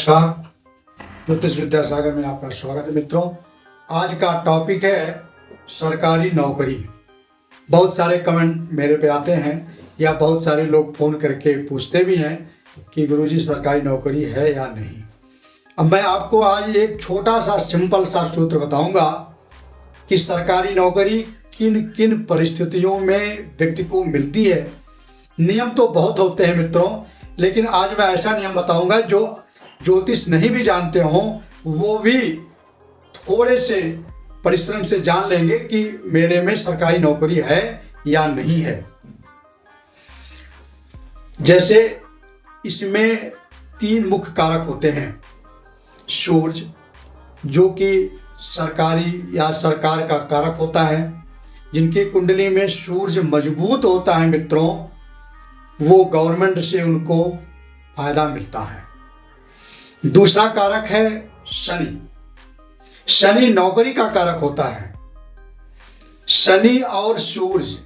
नमस्कार, ज्योतिष विद्यासागर में आपका स्वागत है। मित्रों, आज का टॉपिक है सरकारी नौकरी। बहुत सारे कमेंट मेरे पे आते हैं या बहुत सारे लोग फ़ोन करके पूछते भी हैं कि गुरुजी सरकारी नौकरी है या नहीं। अब मैं आपको आज एक छोटा सा सिंपल सा सूत्र बताऊंगा कि सरकारी नौकरी किन किन परिस्थितियों में व्यक्ति को मिलती है। नियम तो बहुत होते हैं मित्रों, लेकिन आज मैं ऐसा नियम बताऊंगा जो ज्योतिष नहीं भी जानते हों वो भी थोड़े से परिश्रम से जान लेंगे कि मेरे में सरकारी नौकरी है या नहीं है। जैसे इसमें 3 मुख्य कारक होते हैं। सूर्य, जो कि सरकारी या सरकार का कारक होता है। जिनकी कुंडली में सूर्य मजबूत होता है मित्रों, वो गवर्नमेंट से उनको फायदा मिलता है। दूसरा कारक है शनि। शनि नौकरी का कारक होता है। शनि और सूर्य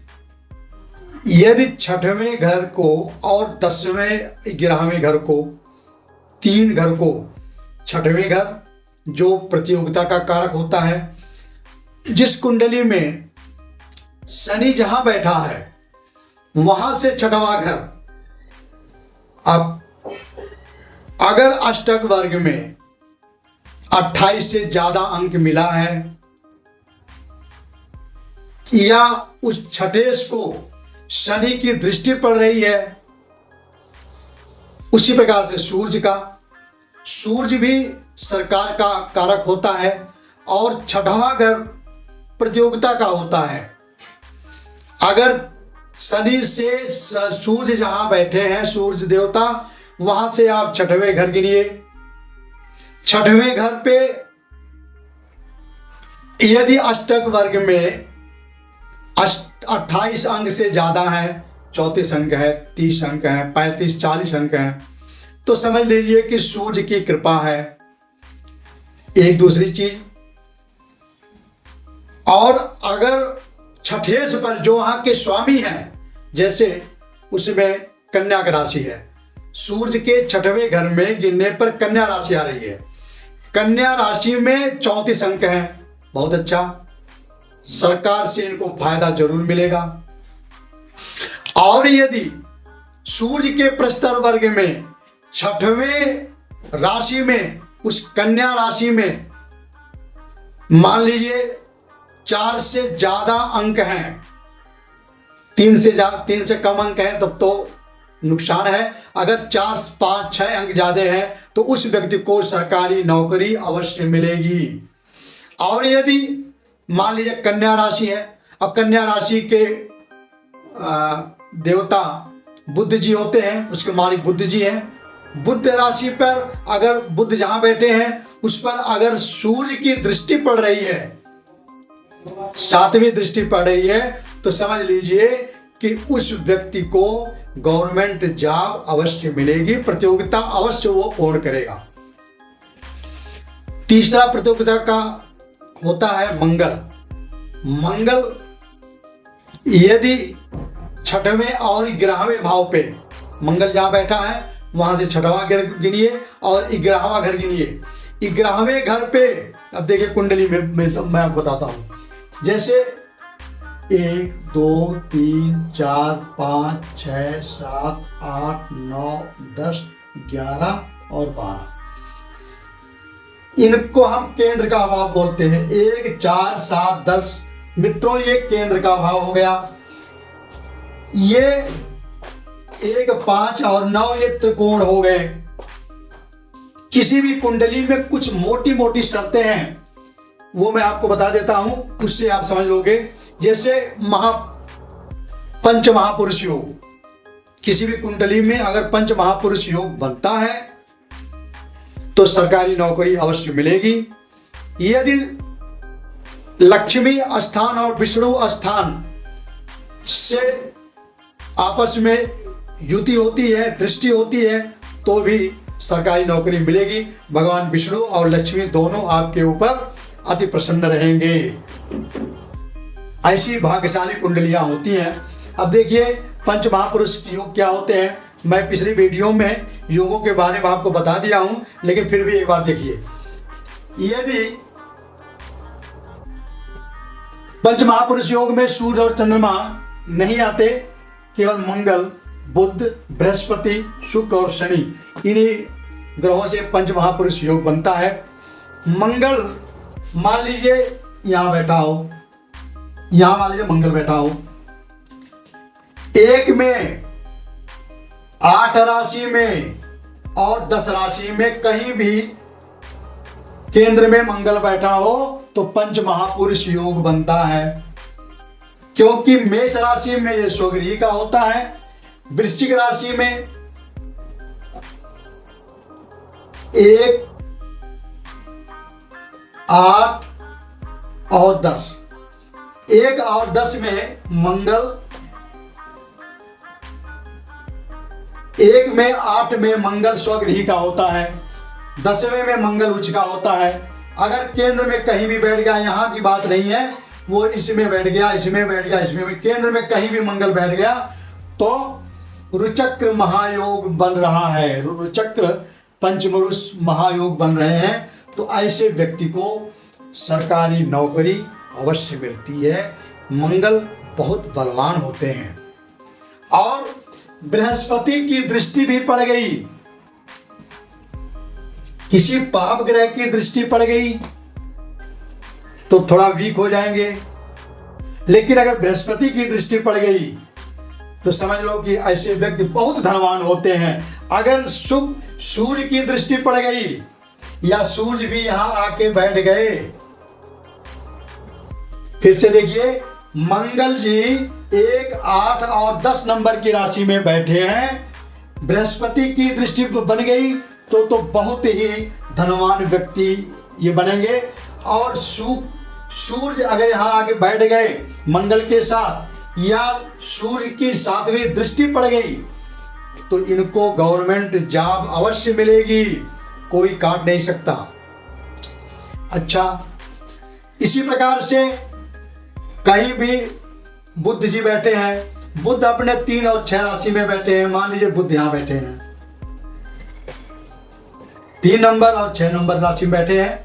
यदि 6वें घर को और 10वें 11वें घर को, 3 घर को, 6वें घर जो प्रतियोगिता का कारक होता है, जिस कुंडली में शनि जहां बैठा है वहां से 6वां घर, अब अगर अष्टक वर्ग में 28 से ज्यादा अंक मिला है या उस 6 को शनि की दृष्टि पड़ रही है, उसी प्रकार से सूर्य भी सरकार का कारक होता है और 6वां घर प्रतियोगिता का होता है। अगर शनि से सूर्य जहां बैठे हैं, सूर्य देवता, वहां से आप 6वें घर गिनिए। 6वें घर पे यदि अष्टक वर्ग में 28 अंक से ज्यादा है, 34 अंक है, 30 अंक है, 35 40 अंक है, तो समझ लीजिए कि सूर्य की कृपा है। एक दूसरी चीज, और अगर 6ठे पर जो वहां के स्वामी हैं, जैसे उसमें कन्या की राशि है, सूर्य के 6वें घर में गिनने पर कन्या राशि आ रही है। कन्या राशि में 34 अंक हैं, बहुत अच्छा, सरकार से इनको फायदा जरूर मिलेगा। और यदि सूर्य के प्रस्तर वर्ग में 6वें राशि में, उस कन्या राशि में मान लीजिए 4 से ज्यादा अंक हैं, 3 से कम अंक हैं, तब तो नुकसान है। अगर 4 5 6 अंक ज्यादा है तो उस व्यक्ति को सरकारी नौकरी अवश्य मिलेगी। और यदि मान लीजिए कन्या राशि है, अब कन्या राशि के देवता बुध जी होते हैं, उसके मालिक बुध जी हैं। बुध राशि पर अगर बुध जहां बैठे हैं उस पर अगर सूर्य की दृष्टि पड़ रही है, 7वीं दृष्टि पड़ रही है, तो समझ लीजिए कि उस व्यक्ति को गवर्नमेंट जॉब अवश्य मिलेगी, प्रतियोगिता अवश्य वो पूर्ण करेगा। तीसरा प्रतियोगिता का होता है मंगल। यदि 6वें और 11वें भाव पे मंगल जहां बैठा है वहां से 6वां घर गिनिए और 11वां घर गिनिए। 11वें घर पे, अब देखिए कुंडली में मैं आपको बताता हूं, जैसे 1 2 3 4 5 6 7 8 9 10 11 और 12, इनको हम केंद्र का भाव बोलते हैं। 1 4 7 10 मित्रों, ये केंद्र का भाव हो गया। ये 1 5 और 9 ये त्रिकोण हो गए। किसी भी कुंडली में कुछ मोटी मोटी शर्तें हैं, वो मैं आपको बता देता हूं, उससे आप समझ लोगे। जैसे पंच महापुरुष योग, किसी भी कुंडली में अगर पंच महापुरुष योग बनता है तो सरकारी नौकरी अवश्य मिलेगी। यदि लक्ष्मी स्थान और विष्णु स्थान से आपस में युति होती है, दृष्टि होती है, तो भी सरकारी नौकरी मिलेगी। भगवान विष्णु और लक्ष्मी दोनों आपके ऊपर अति प्रसन्न रहेंगे। ऐसी भाग्यशाली कुंडलियां होती हैं। अब देखिए पंच महापुरुष योग क्या होते हैं। मैं पिछली वीडियो में योगों के बारे में आपको बता दिया हूं, लेकिन फिर भी एक बार देखिए। यदि पंचमहापुरुष योग में सूर्य और चंद्रमा नहीं आते, केवल मंगल, बुध, बृहस्पति, शुक्र और शनि, इन्हीं ग्रहों से पंचमहापुरुष योग बनता है। मंगल मान लीजिए यहां बैठा हो, यहां मान लीजिए मंगल बैठा हो, एक में 8 राशि में और 10 राशि में कहीं भी केंद्र में मंगल बैठा हो तो पंच महापुरुष योग बनता है। क्योंकि मेष राशि में यह स्वगृही का होता है, वृश्चिक राशि में 1, 8 और 10, 1 और 10 में मंगल, 1 में 8 में मंगल स्वगृही का होता है, 10वें में मंगल उच्च का होता है। अगर केंद्र में कहीं भी बैठ गया, यहाँ की बात नहीं है, वो इसमें बैठ गया, इसमें बैठ गया, इसमें, केंद्र में कहीं भी मंगल बैठ गया तो रुचक्र महायोग बन रहा है, रुचक्र पंचमरुष महायोग बन रहे हैं। तो ऐसे व्यक्ति को सरकारी नौकरी अवश्य मिलती है। मंगल बहुत बलवान होते हैं। और बृहस्पति की दृष्टि भी पड़ गई, किसी पाप ग्रह की दृष्टि पड़ गई तो थोड़ा वीक हो जाएंगे, लेकिन अगर बृहस्पति की दृष्टि पड़ गई तो समझ लो कि ऐसे व्यक्ति बहुत धनवान होते हैं। अगर सूर्य की दृष्टि पड़ गई या सूर्य भी यहां आके बैठ गए, फिर से देखिए, मंगल जी 1, 8 और 10 नंबर की राशि में बैठे हैं, बृहस्पति की दृष्टि बन गई तो बहुत ही धनवान व्यक्ति ये बनेंगे। और सूर्य अगर यहां आके बैठ गए मंगल के साथ या सूर्य की 7वीं दृष्टि पड़ गई तो इनको गवर्नमेंट जॉब अवश्य मिलेगी, कोई काट नहीं सकता। अच्छा, इसी प्रकार से कहीं भी बुध जी बैठे हैं, बुध अपने 3 और 6 राशि में बैठे हैं, मान लीजिए बुध यहां बैठे हैं, 3 नंबर और 6 नंबर राशि में बैठे हैं,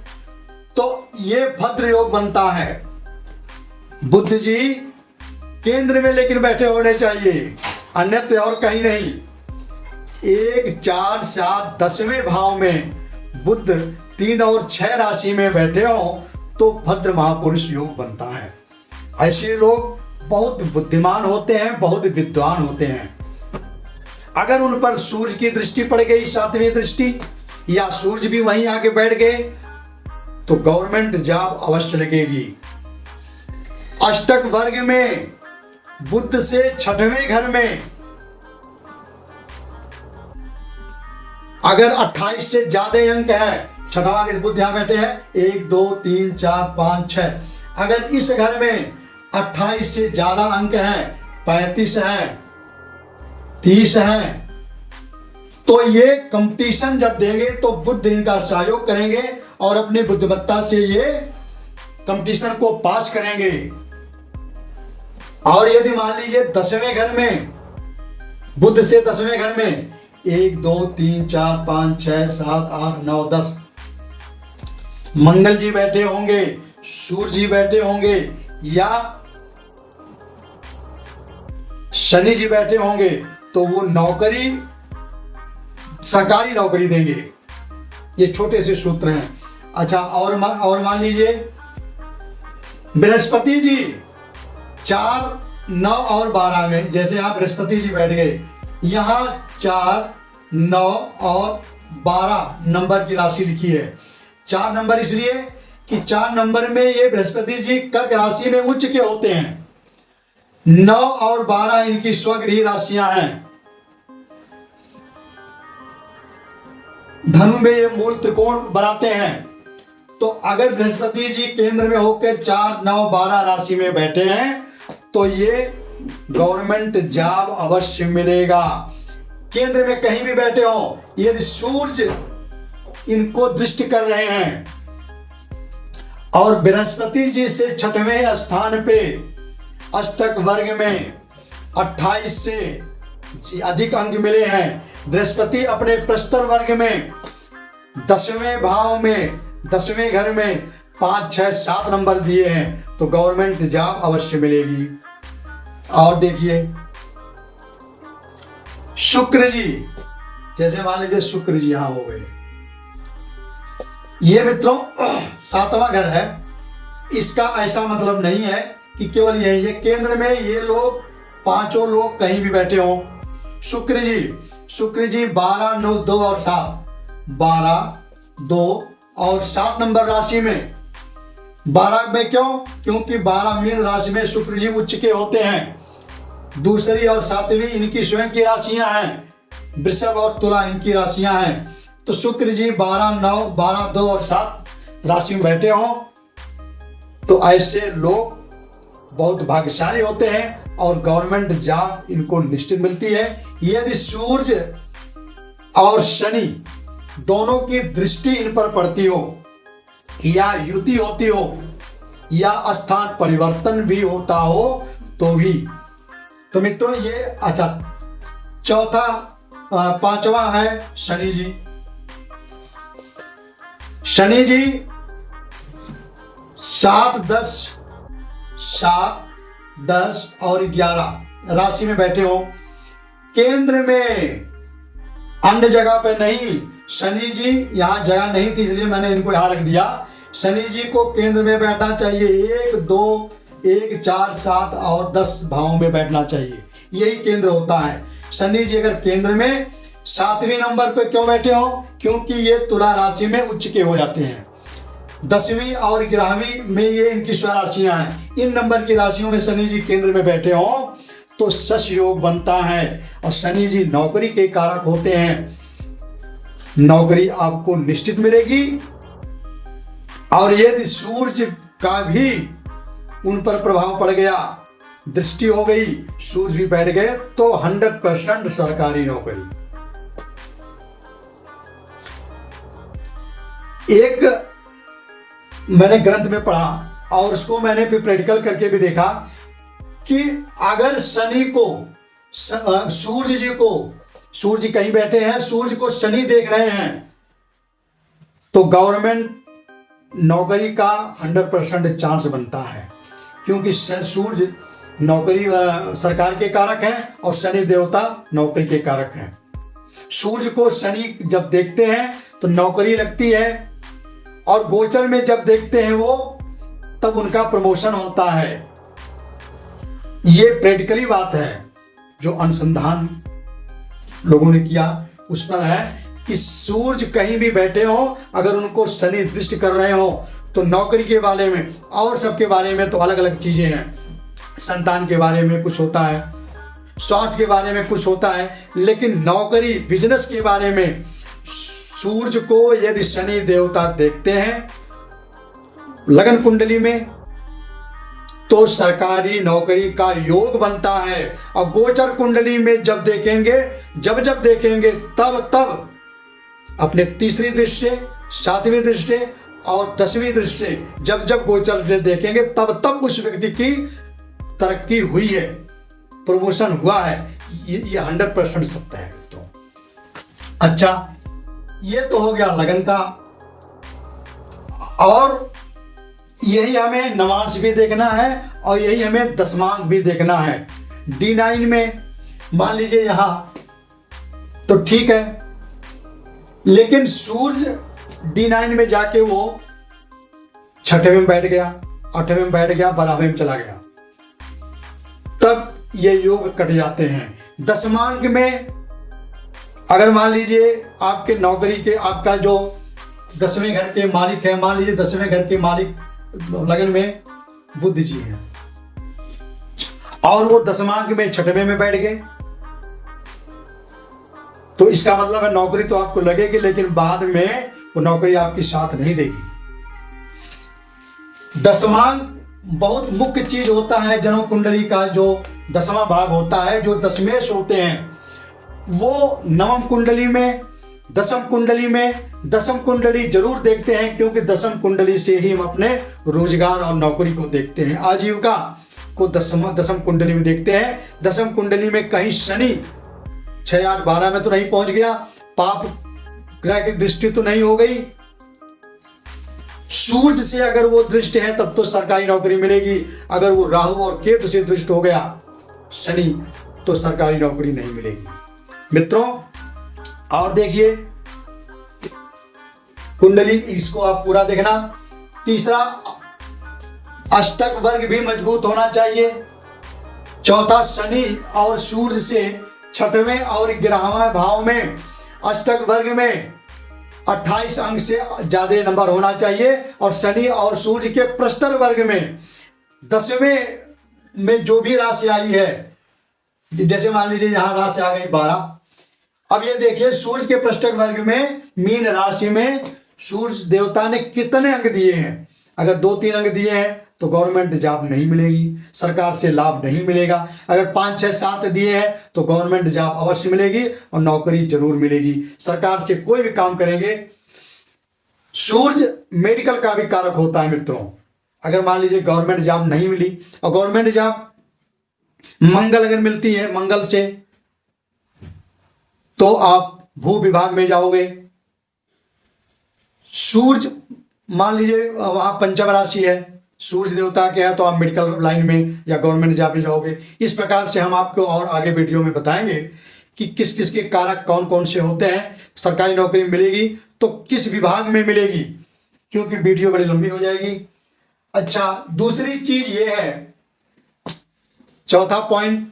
तो ये भद्र योग बनता है। बुध जी केंद्र में लेकिन बैठे होने चाहिए, अन्यत्र और कहीं नहीं। 1, 4, 7, 10वें भाव में बुध 3 और 6 राशि में बैठे हो तो भद्र महापुरुष योग बनता है। ऐसे लोग बहुत बुद्धिमान होते हैं, बहुत विद्वान होते हैं। अगर उन पर सूर्य की दृष्टि पड़ गई, 7वीं दृष्टि, या सूर्य भी वहीं आके बैठ गए तो गवर्नमेंट जॉब अवश्य लगेगी। अष्टक वर्ग में बुध से 6वें घर में अगर 28 से ज्यादा अंक है, 6वां घर बुध यहां बैठे हैं, 1, 2, 3, 4, 5, 6, अगर इस घर में 28 से ज्यादा अंक हैं, 35 हैं, 30 हैं, तो ये कंपटीशन जब देंगे तो बुध इनका सहयोग करेंगे और अपनी बुद्धिमत्ता से ये कंपटीशन को पास करेंगे। और यदि मान लीजिए 10वें घर में, बुध से 10वें घर में 1, 2, 3, 4, 5, 6, 7, 8, 9, 10 मंगल जी बैठे होंगे, सूर्य जी बैठे होंगे या शनि जी बैठे होंगे तो वो नौकरी, सरकारी नौकरी देंगे। ये छोटे से सूत्र हैं। अच्छा, और मान लीजिए बृहस्पति जी 4, 9 और 12 में, जैसे आप बृहस्पति जी बैठ गए, यहां 4, 9 और 12 नंबर की राशि लिखी है। 4 नंबर इसलिए कि 4 नंबर में ये बृहस्पति जी कर्क राशि में उच्च के होते हैं, 9 और 12 इनकी स्वगृही राशियां हैं। धनु में ये मूल त्रिकोण बनाते हैं। तो अगर बृहस्पति जी केंद्र में होकर 4, 9, 12 राशि में बैठे हैं तो ये गवर्नमेंट जॉब अवश्य मिलेगा। केंद्र में कहीं भी बैठे हो, यदि सूर्य इनको दृष्टि कर रहे हैं और बृहस्पति जी से 6वें स्थान पे अष्टक वर्ग में 28 से अधिक अंक मिले हैं। बृहस्पति अपने प्रस्तर वर्ग में 10वें भाव में 10वें घर में 5, 6, 7 नंबर दिए हैं, तो गवर्नमेंट जॉब अवश्य मिलेगी। और देखिए शुक्र जी, जैसे मान लीजिए शुक्र जी यहां हो गए, ये मित्रों 7वां घर है। इसका ऐसा मतलब नहीं है कि केवल यही है, केंद्र में ये लोग 5 लोग कहीं भी बैठे हों। शुक्र जी 12, 9, 2 और 7, 12, 2 और 7 नंबर राशि में। 12 में क्यों? क्योंकि 12 मीन राशि में शुक्र जी उच्च के होते हैं। दूसरी और 7वीं इनकी स्वयं की राशियां हैं, वृषभ और तुला इनकी राशियां हैं। तो शुक्र जी 12, 9, 12, 2 और 7 राशि में बैठे हों तो ऐसे लोग बहुत भाग्यशाली होते हैं और गवर्नमेंट जॉब इनको निश्चित मिलती है। यदि सूर्य और शनि दोनों की दृष्टि इन पर पड़ती हो या युति होती हो या स्थान परिवर्तन भी होता हो तो भी। तो मित्रों ये अच्छा, चौथा 5वां है शनि जी। शनि जी 7, 10 और 11 राशि में बैठे हो, केंद्र में, अन्य जगह पे नहीं। शनि जी यहाँ जगह नहीं थी इसलिए मैंने इनको यहाँ रख दिया। शनि जी को केंद्र में बैठना चाहिए, 1, 2, 1, 4, 7 और 10 भावों में बैठना चाहिए, यही केंद्र होता है। शनि जी अगर केंद्र में 7वें नंबर पे क्यों बैठे हो? क्योंकि ये तुला राशि में उच्च के हो जाते हैं। 10वीं और 11वीं में ये इनकी स्वराशियां हैं। इन नंबर की राशियों में शनि जी केंद्र में बैठे हो तो शश योग बनता है। और शनि जी नौकरी के कारक होते हैं, नौकरी आपको निश्चित मिलेगी। और यदि सूर्य का भी उन पर प्रभाव पड़ गया, दृष्टि हो गई, सूर्य भी बैठ गए, तो 100% सरकारी नौकरी। एक मैंने ग्रंथ में पढ़ा और उसको मैंने फिर प्रैक्टिकल करके भी देखा कि अगर शनि को सूर्य कहीं बैठे हैं, सूर्य को शनि देख रहे हैं तो गवर्नमेंट नौकरी का 100% चांस बनता है। क्योंकि सूर्य नौकरी सरकार के कारक हैं और शनि देवता नौकरी के कारक हैं। सूर्य को शनि जब देखते हैं तो नौकरी लगती है और गोचर में जब देखते हैं वो तब उनका प्रमोशन होता है। ये प्रैक्टिकली बात है, जो अनुसंधान लोगों ने किया उस पर है कि सूर्य कहीं भी बैठे हो, अगर उनको शनि दृष्टि कर रहे हो तो नौकरी के बारे में और सबके बारे में तो अलग अलग चीजें हैं। संतान के बारे में कुछ होता है, स्वास्थ्य के बारे में कुछ होता है, लेकिन नौकरी बिजनेस के बारे में सूर्य को यदि शनि देवता देखते हैं लगन कुंडली में तो सरकारी नौकरी का योग बनता है। और गोचर कुंडली में जब देखेंगे, जब देखेंगे तब अपने 3री दृष्टि से, 7वीं दृष्टि से और 10वीं दृष्टि से जब गोचर देखेंगे तब उस व्यक्ति की तरक्की हुई है, प्रमोशन हुआ है। ये 100% सत्य है। तो अच्छा, ये तो हो गया लगन का। और यही हमें नवांश भी देखना है और यही हमें दशमांक भी देखना है। D9 में मान लीजिए यहाँ तो ठीक है, लेकिन सूर्य D9 में जाके वो 6वें में बैठ गया, 8वें में बैठ गया, 12वें में चला गया, तब ये योग कट जाते हैं। दशमांक में अगर मान लीजिए आपके नौकरी के, आपका जो 10वें घर के मालिक है, मान लीजिए 10वें घर के मालिक लगन में बुध जी हैं और वो दशमांक में 6वें में बैठ गए, तो इसका मतलब है नौकरी तो आपको लगेगी, लेकिन बाद में वो नौकरी आपकी साथ नहीं देगी। दशमांक बहुत मुख्य चीज होता है जन्म कुंडली का। जो 10वां भाग होता है, जो दशमेश होते हैं, वो नवम कुंडली में, दशम कुंडली में, दशम कुंडली जरूर देखते हैं, क्योंकि दशम कुंडली से ही हम अपने रोजगार और नौकरी को देखते हैं। आजीविका को दशम कुंडली में देखते हैं। दशम कुंडली में कहीं शनि 6, 8, 12 में तो नहीं पहुंच गया, पाप ग्रह की दृष्टि तो नहीं हो गई। सूर्य से अगर वो दृष्ट है तब तो सरकारी नौकरी मिलेगी, अगर वो राहु और केतु से दृष्ट हो गया शनि तो सरकारी नौकरी नहीं मिलेगी। मित्रों और देखिए कुंडली, इसको आप पूरा देखना। तीसरा, अष्टक वर्ग भी मजबूत होना चाहिए। चौथा, शनि और सूर्य से 6वें और 11वें भाव में अष्टक वर्ग में 28 अंक से ज्यादा नंबर होना चाहिए। और शनि और सूर्य के प्रस्तर वर्ग में 10वें में जो भी राशि आई है, जैसे मान लीजिए यहां राशि आ गई 12। अब ये देखिए सूर्य के प्रस्तर वर्ग में मीन राशि में सूर्य देवता ने कितने अंक दिए हैं। अगर 2-3 अंक दिए हैं तो गवर्नमेंट जॉब नहीं मिलेगी, सरकार से लाभ नहीं मिलेगा। अगर 5, 6, 7 दिए हैं तो गवर्नमेंट जॉब अवश्य मिलेगी और नौकरी जरूर मिलेगी। सरकार से कोई भी काम करेंगे। सूर्य मेडिकल का भी कारक होता है मित्रों। अगर मान लीजिए गवर्नमेंट जॉब नहीं मिली और गवर्नमेंट जॉब मंगल अगर मिलती है मंगल से, तो आप भू विभाग में जाओगे। सूर्य मान लीजिए वहां पंचम राशि है, सूर्य देवता के है, तो आप मेडिकल लाइन में या गवर्नमेंट जॉब में जाओगे। इस प्रकार से हम आपको और आगे वीडियो में बताएंगे कि किस किस के कारक कौन कौन से होते हैं। सरकारी नौकरी मिलेगी तो किस विभाग में मिलेगी, क्योंकि वीडियो बड़ी लंबी हो जाएगी। अच्छा, दूसरी चीज ये है, चौथा पॉइंट,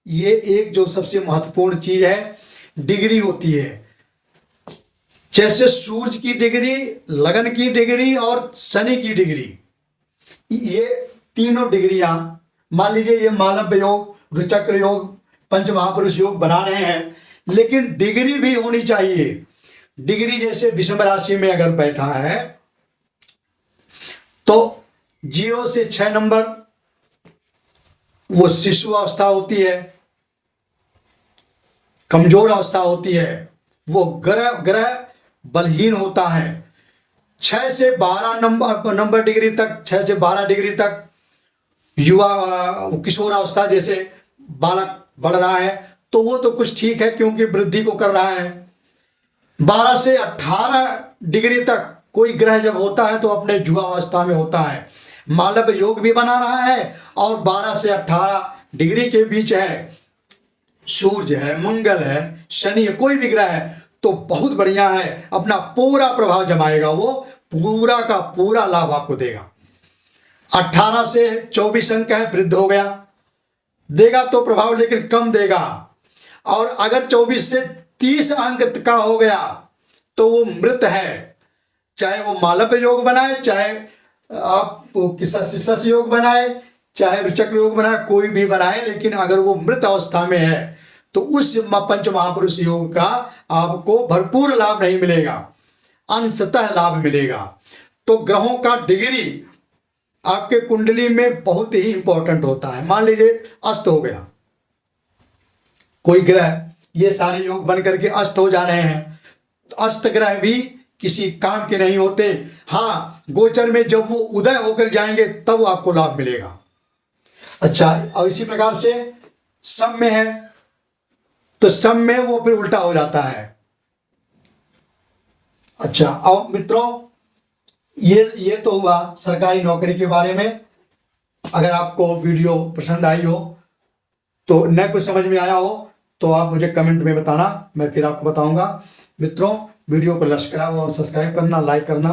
ये एक जो सबसे महत्वपूर्ण चीज है, डिग्री होती है। जैसे सूर्य की डिग्री, लगन की डिग्री और शनि की डिग्री, ये तीनों डिग्रियां, मान लीजिए ये मालव्य योग, रुचक्र योग, पंच महापुरुष योग बना रहे हैं, लेकिन डिग्री भी होनी चाहिए। डिग्री जैसे विषम राशि में अगर बैठा है तो 0 से 6 नंबर वो शिशु अवस्था होती है, कमजोर अवस्था होती है, वो ग्रह बलहीन होता है। 6 से 12 नंबर डिग्री तक, 6 से 12 डिग्री तक युवा किशोर अवस्था, जैसे बालक बढ़ रहा है तो वो तो कुछ ठीक है क्योंकि वृद्धि को कर रहा है। 12 से 18 डिग्री तक कोई ग्रह जब होता है तो अपने युवा अवस्था में होता है, मालव्य योग भी बना रहा है। और 12 से 18 डिग्री के बीच है, सूर्य है, मंगल है, शनि है, कोई भी ग्रह है तो बहुत बढ़िया है, अपना पूरा प्रभाव जमाएगा, वो पूरा का पूरा लाभ आपको देगा। 18 से 24 अंक है, वृद्ध हो गया, देगा तो प्रभाव लेकिन कम देगा। और अगर 24 से 30 अंक का हो गया तो वो मृत है, चाहे वो मालव्य योग बनाए, चाहे आप शिशस योग बनाए, चाहे रुचक्र योग बनाए, कोई भी बनाए, लेकिन अगर वो मृत अवस्था में है तो उस पंच महापुरुष योग का आपको भरपूर लाभ नहीं मिलेगा, अंशतः लाभ मिलेगा। तो ग्रहों का डिग्री आपके कुंडली में बहुत ही इंपॉर्टेंट होता है। मान लीजिए अस्त हो गया कोई ग्रह, ये सारे योग बन करके अस्त हो जा रहे हैं, तो अस्त ग्रह भी किसी काम के नहीं होते। हाँ, गोचर में जब वो उदय होकर जाएंगे तब आपको लाभ मिलेगा। अच्छा, और इसी प्रकार से सम में है तो सम में वो फिर उल्टा हो जाता है। अच्छा, और मित्रों ये तो हुआ सरकारी नौकरी के बारे में। अगर आपको वीडियो पसंद आई हो तो न कुछ समझ में आया हो तो आप मुझे कमेंट में बताना, मैं फिर आपको बताऊंगा। मित्रों, वीडियो को सब्सक्राइब करना, लाइक करना।